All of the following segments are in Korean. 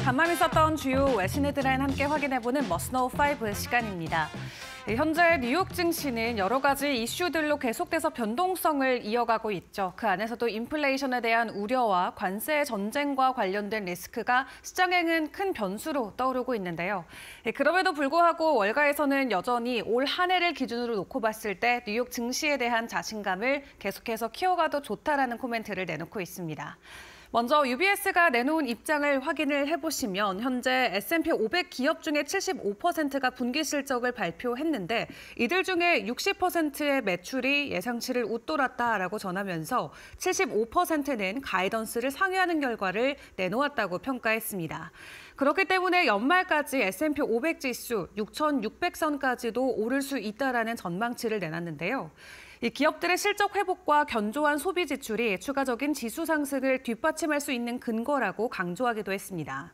간밤 있었던 주요 외신 헤드라인 함께 확인해보는 머스노우 5 시간입니다. 현재 뉴욕 증시는 여러 가지 이슈들로 계속돼서 변동성을 이어가고 있죠. 그 안에서도 인플레이션에 대한 우려와 관세 전쟁과 관련된 리스크가 시장에는 큰 변수로 떠오르고 있는데요. 그럼에도 불구하고 월가에서는 여전히 올 한 해를 기준으로 놓고 봤을 때 뉴욕 증시에 대한 자신감을 계속해서 키워가도 좋다라는 코멘트를 내놓고 있습니다. 먼저 UBS가 내놓은 입장을 확인을 해보시면 현재 S&P 500 기업 중에 75%가 분기 실적을 발표했는데 이들 중에 60%의 매출이 예상치를 웃돌았다라고 전하면서 75%는 가이던스를 상회하는 결과를 내놓았다고 평가했습니다. 그렇기 때문에 연말까지 S&P 500 지수 6,600선까지도 오를 수 있다라는 전망치를 내놨는데요. 이 기업들의 실적 회복과 견조한 소비 지출이 추가적인 지수 상승을 뒷받침할 수 있는 근거라고 강조하기도 했습니다.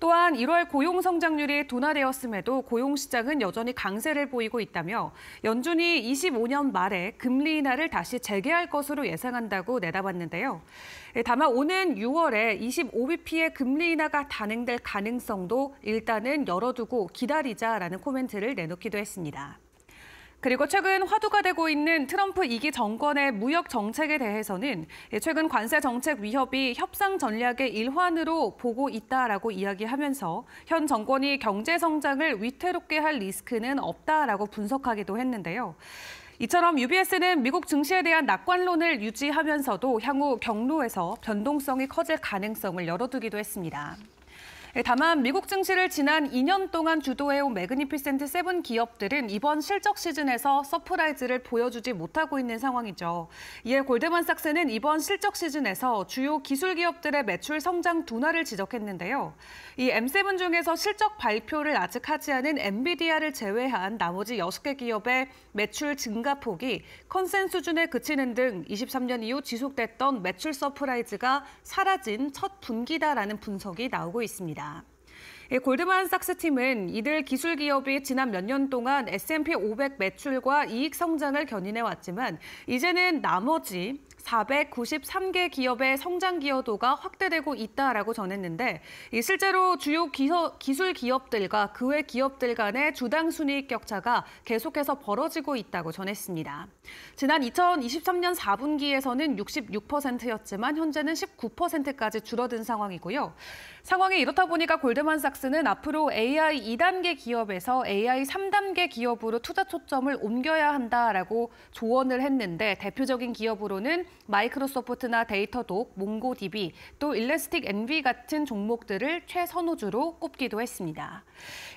또한 1월 고용 성장률이 둔화되었음에도 고용 시장은 여전히 강세를 보이고 있다며 연준이 25년 말에 금리 인하를 다시 재개할 것으로 예상한다고 내다봤는데요. 다만 오는 6월에 25bp의 금리 인하가 단행될 가능성도 일단은 열어두고 기다리자라는 코멘트를 내놓기도 했습니다. 그리고 최근 화두가 되고 있는 트럼프 2기 정권의 무역 정책에 대해서는 최근 관세 정책 위협이 협상 전략의 일환으로 보고 있다라고 이야기하면서 현 정권이 경제 성장을 위태롭게 할 리스크는 없다라고 분석하기도 했는데요. 이처럼 UBS는 미국 증시에 대한 낙관론을 유지하면서도 향후 경로에서 변동성이 커질 가능성을 열어두기도 했습니다. 다만 미국 증시를 지난 2년 동안 주도해온 매그니피센트 7 기업들은 이번 실적 시즌에서 서프라이즈를 보여주지 못하고 있는 상황이죠. 이에 골드만삭스는 이번 실적 시즌에서 주요 기술 기업들의 매출 성장 둔화를 지적했는데요. 이 M7 중에서 실적 발표를 아직 하지 않은 엔비디아를 제외한 나머지 6개 기업의 매출 증가폭이 컨센 수준에 그치는 등 23년 이후 지속됐던 매출 서프라이즈가 사라진 첫 분기다라는 분석이 나오고 있습니다. 골드만삭스 팀은 이들 기술 기업이 지난 몇 년 동안 S&P 500 매출과 이익 성장을 견인해왔지만 이제는 나머지 493개 기업의 성장 기여도가 확대되고 있다라고 전했는데 실제로 주요 기술 기업들과 그 외 기업들 간의 주당 순이익 격차가 계속해서 벌어지고 있다고 전했습니다. 지난 2023년 4분기에서는 66%였지만 현재는 19%까지 줄어든 상황이고요. 상황이 이렇다 보니까 골드만삭스는 앞으로 AI 2단계 기업에서 AI 3단계 기업으로 투자 초점을 옮겨야 한다라고 조언을 했는데 대표적인 기업으로는 마이크로소프트나 데이터독, 몽고DB, 또 일래스틱 NV 같은 종목들을 최선호주로 꼽기도 했습니다.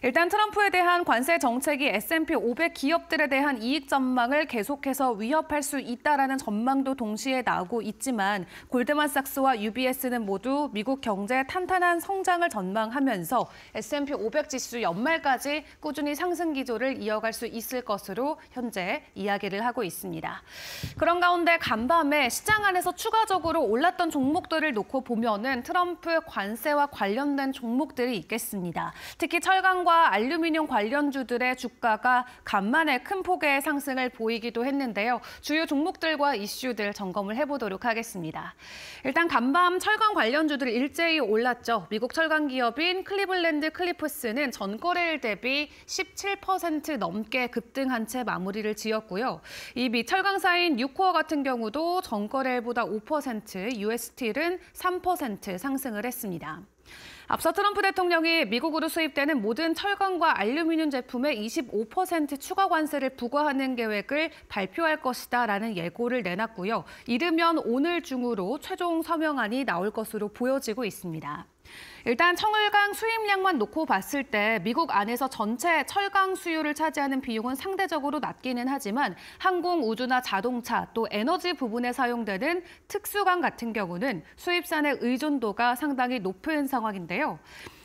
일단 트럼프에 대한 관세 정책이 S&P 500 기업들에 대한 이익 전망을 계속해서 위협할 수 있다라는 전망도 동시에 나오고 있지만 골드만삭스와 UBS는 모두 미국 경제의 탄탄한 성장을 전망하면서 S&P 500 지수 연말까지 꾸준히 상승 기조를 이어갈 수 있을 것으로 현재 이야기를 하고 있습니다. 그런 가운데 간밤에 시장 안에서 추가적으로 올랐던 종목들을 놓고 보면은 트럼프 관세와 관련된 종목들이 있겠습니다. 특히 철강과 알루미늄 관련주들의 주가가 간만에 큰 폭의 상승을 보이기도 했는데요. 주요 종목들과 이슈들 점검을 해보도록 하겠습니다. 일단 간밤 철강 관련주들 일제히 올랐죠. 미국 철강 기업인 클리블랜드 클리프스는 전거래일 대비 17% 넘게 급등한 채 마무리를 지었고요. 이 미 철강사인 뉴코어 같은 경우도 전거래일보다 5%, US 스틸은 3% 상승을 했습니다. 앞서 트럼프 대통령이 미국으로 수입되는 모든 철강과 알루미늄 제품에 25% 추가 관세를 부과하는 계획을 발표할 것이다라는 예고를 내놨고요. 이르면 오늘 중으로 최종 서명안이 나올 것으로 보여지고 있습니다. 일단 철강 수입량만 놓고 봤을 때 미국 안에서 전체 철강 수요를 차지하는 비용은 상대적으로 낮기는 하지만 항공, 우주나 자동차, 또 에너지 부분에 사용되는 특수강 같은 경우는 수입산의 의존도가 상당히 높은 상황인데요.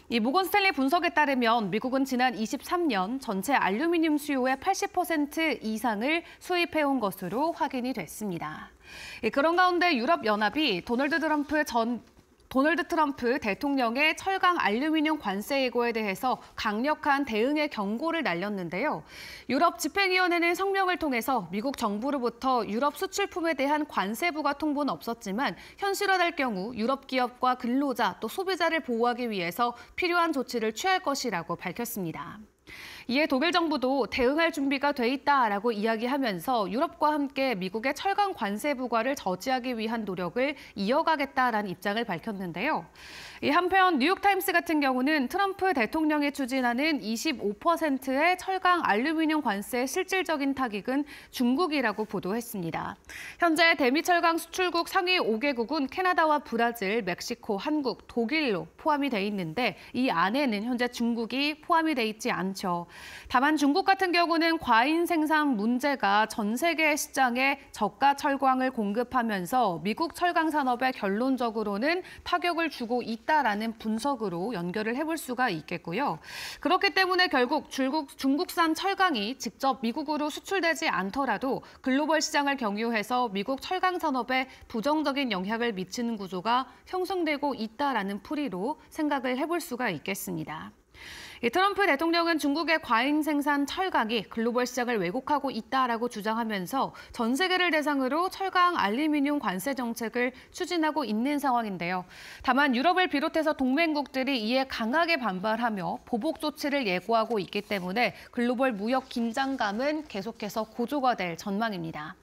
이 모건 스탠리 분석에 따르면 미국은 지난 23년 전체 알루미늄 수요의 80% 이상을 수입해온 것으로 확인이 됐습니다. 그런 가운데 유럽연합이 도널드 트럼프 전 도널드 트럼프 대통령의 철강 알루미늄 관세 예고에 대해서 강력한 대응의 경고를 날렸는데요. 유럽 집행위원회는 성명을 통해서 미국 정부로부터 유럽 수출품에 대한 관세 부과 통보는 없었지만 현실화될 경우 유럽 기업과 근로자 또 소비자를 보호하기 위해서 필요한 조치를 취할 것이라고 밝혔습니다. 이에 독일 정부도 대응할 준비가 돼 있다라고 이야기하면서 유럽과 함께 미국의 철강 관세 부과를 저지하기 위한 노력을 이어가겠다라는 입장을 밝혔는데요. 한편 뉴욕타임스 같은 경우는 트럼프 대통령이 추진하는 25%의 철강 알루미늄 관세의 실질적인 타깃은 중국이라고 보도했습니다. 현재 대미 철강 수출국 상위 5개국은 캐나다와 브라질, 멕시코, 한국, 독일로 포함이 돼 있는데 이 안에는 현재 중국이 포함이 돼 있지 않죠. 다만 중국 같은 경우는 과잉 생산 문제가 전 세계 시장에 저가 철강을 공급하면서 미국 철강 산업에 결론적으로는 타격을 주고 있다라는 분석으로 연결을 해볼 수가 있겠고요. 그렇기 때문에 결국 중국산 철강이 직접 미국으로 수출되지 않더라도 글로벌 시장을 경유해서 미국 철강 산업에 부정적인 영향을 미치는 구조가 형성되고 있다라는 풀이로 생각을 해볼 수가 있겠습니다. 트럼프 대통령은 중국의 과잉 생산 철강이 글로벌 시장을 왜곡하고 있다라고 주장하면서 전 세계를 대상으로 철강 알루미늄 관세 정책을 추진하고 있는 상황인데요. 다만 유럽을 비롯해서 동맹국들이 이에 강하게 반발하며 보복 조치를 예고하고 있기 때문에 글로벌 무역 긴장감은 계속해서 고조가 될 전망입니다.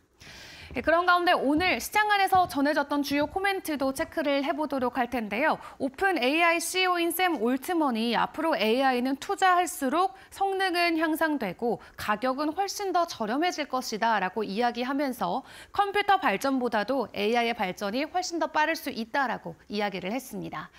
그런 가운데 오늘 시장 안에서 전해졌던 주요 코멘트도 체크를 해보도록 할 텐데요. 오픈 AI CEO인 샘 올트먼이 앞으로 AI는 투자할수록 성능은 향상되고 가격은 훨씬 더 저렴해질 것이다 라고 이야기하면서 컴퓨터 발전보다도 AI의 발전이 훨씬 더 빠를 수 있다라고 이야기를 했습니다.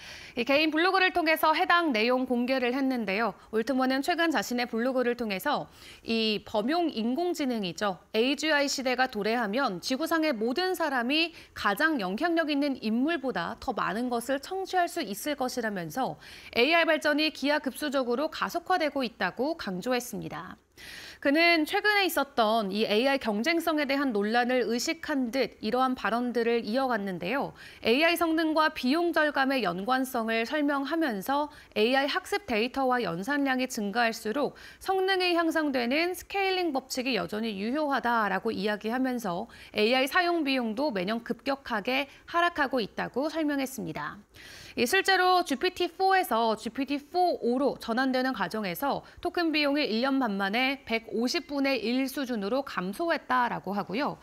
개인 블로그를 통해서 해당 내용 공개를 했는데요. 올트먼은 최근 자신의 블로그를 통해서 이 범용 인공지능이죠. AGI 시대가 도래하면 지구상의 모든 사람이 가장 영향력 있는 인물보다 더 많은 것을 청취할 수 있을 것이라면서 AI 발전이 기하급수적으로 가속화되고 있다고 강조했습니다. 그는 최근에 있었던 이 AI 경쟁성에 대한 논란을 의식한 듯 이러한 발언들을 이어갔는데요. AI 성능과 비용 절감의 연관성을 설명하면서 AI 학습 데이터와 연산량이 증가할수록 성능이 향상되는 스케일링 법칙이 여전히 유효하다라고 이야기하면서 AI 사용 비용도 매년 급격하게 하락하고 있다고 설명했습니다. 실제로 GPT-4에서 GPT-4O로 전환되는 과정에서 토큰 비용이 1년 반 만에 150분의 1 수준으로 감소했다라고 하고요.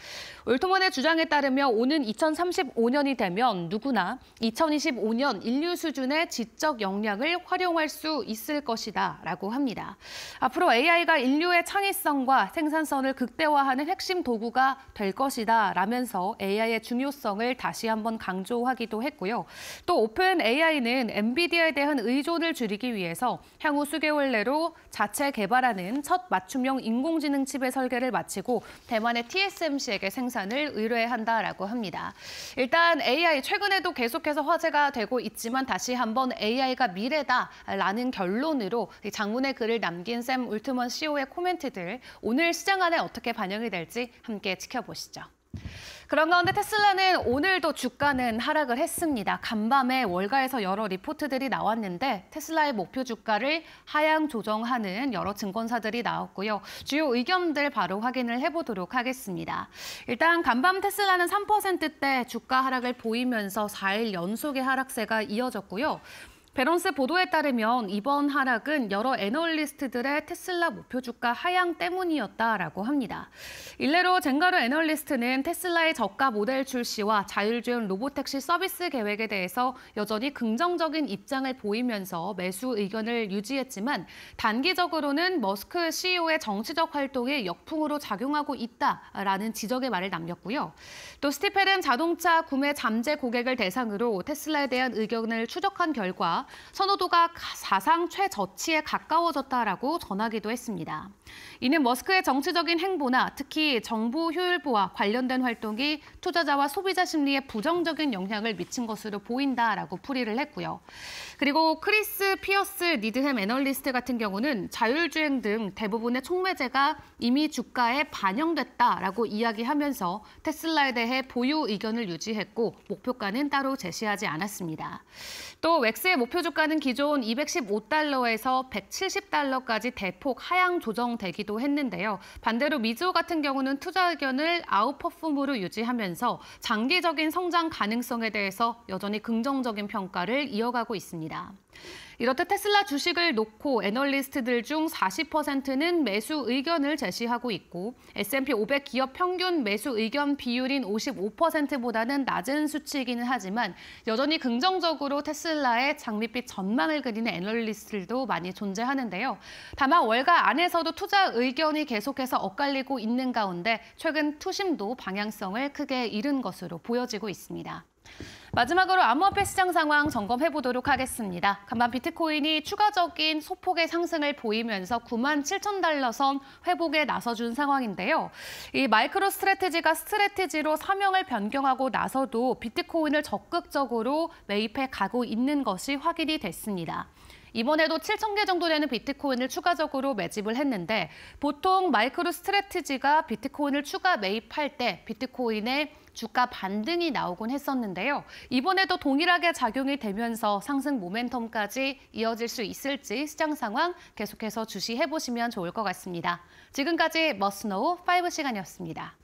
올트먼의 주장에 따르면 오는 2035년이 되면 누구나 2025년 인류 수준의 지적 역량을 활용할 수 있을 것이다라고 합니다. 앞으로 AI가 인류의 창의성과 생산성을 극대화하는 핵심 도구가 될 것이다라면서 AI의 중요성을 다시 한번 강조하기도 했고요. 또 오픈 AI는 엔비디아에 대한 의존을 줄이기 위해서 향후 수개월 내로 자체 개발하는 첫 맞춤형 인공지능 칩의 설계를 마치고 대만의 TSMC에게 생산을 의뢰한다라고 합니다. 일단 AI 최근에도 계속해서 화제가 되고 있지만 다시 한번 AI가 미래다라는 결론으로 장문의 글을 남긴 샘 올트먼 CEO의 코멘트들 오늘 시장 안에 어떻게 반영이 될지 함께 지켜보시죠. 그런 가운데 테슬라는 오늘도 주가는 하락을 했습니다. 간밤에 월가에서 여러 리포트들이 나왔는데 테슬라의 목표 주가를 하향 조정하는 여러 증권사들이 나왔고요. 주요 의견들 바로 확인을 해보도록 하겠습니다. 일단 간밤 테슬라는 3%대 주가 하락을 보이면서 4일 연속의 하락세가 이어졌고요. 배런스 보도에 따르면 이번 하락은 여러 애널리스트들의 테슬라 목표 주가 하향 때문이었다라고 합니다. 일례로 젠가루 애널리스트는 테슬라의 저가 모델 출시와 자율주행 로보택시 서비스 계획에 대해서 여전히 긍정적인 입장을 보이면서 매수 의견을 유지했지만 단기적으로는 머스크 CEO의 정치적 활동이 역풍으로 작용하고 있다라는 지적의 말을 남겼고요. 또 스티펠은 자동차 구매 잠재 고객을 대상으로 테슬라에 대한 의견을 추적한 결과 올랐다. 선호도가 사상 최저치에 가까워졌다라고 전하기도 했습니다. 이는 머스크의 정치적인 행보나 특히 정보 효율부와 관련된 활동이 투자자와 소비자 심리에 부정적인 영향을 미친 것으로 보인다라고 풀이를 했고요. 그리고 크리스 피어스 니드햄 애널리스트 같은 경우는 자율주행 등 대부분의 촉매제가 이미 주가에 반영됐다라고 이야기하면서 테슬라에 대해 보유 의견을 유지했고 목표가는 따로 제시하지 않았습니다. 또 웩스의 목표 주가는 기존 215달러에서 170달러까지 대폭 하향 조정되기도 했는데요. 반대로 미즈호 같은 경우는 투자 의견을 아웃퍼폼으로 유지하면서 장기적인 성장 가능성에 대해서 여전히 긍정적인 평가를 이어가고 있습니다. 이렇듯 테슬라 주식을 놓고 애널리스트들 중 40%는 매수 의견을 제시하고 있고 S&P 500 기업 평균 매수 의견 비율인 55%보다는 낮은 수치이기는 하지만 여전히 긍정적으로 테슬라의 장밋빛 전망을 그리는 애널리스트들도 많이 존재하는데요. 다만 월가 안에서도 투자 의견이 계속해서 엇갈리고 있는 가운데 최근 투심도 방향성을 크게 잃은 것으로 보여지고 있습니다. 마지막으로 암호화폐 시장 상황 점검해보도록 하겠습니다. 간밤 비트코인이 추가적인 소폭의 상승을 보이면서 97,000달러 선 회복에 나서준 상황인데요. 이 마이크로 스트래티지가 스트래티지로 사명을 변경하고 나서도 비트코인을 적극적으로 매입해 가고 있는 것이 확인이 됐습니다. 이번에도 7,000개 정도 되는 비트코인을 추가적으로 매집을 했는데 보통 마이크로 스트래티지가 비트코인을 추가 매입할 때 비트코인의 주가 반등이 나오곤 했었는데요. 이번에도 동일하게 작용이 되면서 상승 모멘텀까지 이어질 수 있을지 시장 상황 계속해서 주시해보시면 좋을 것 같습니다. 지금까지 머스노우 5시간이었습니다.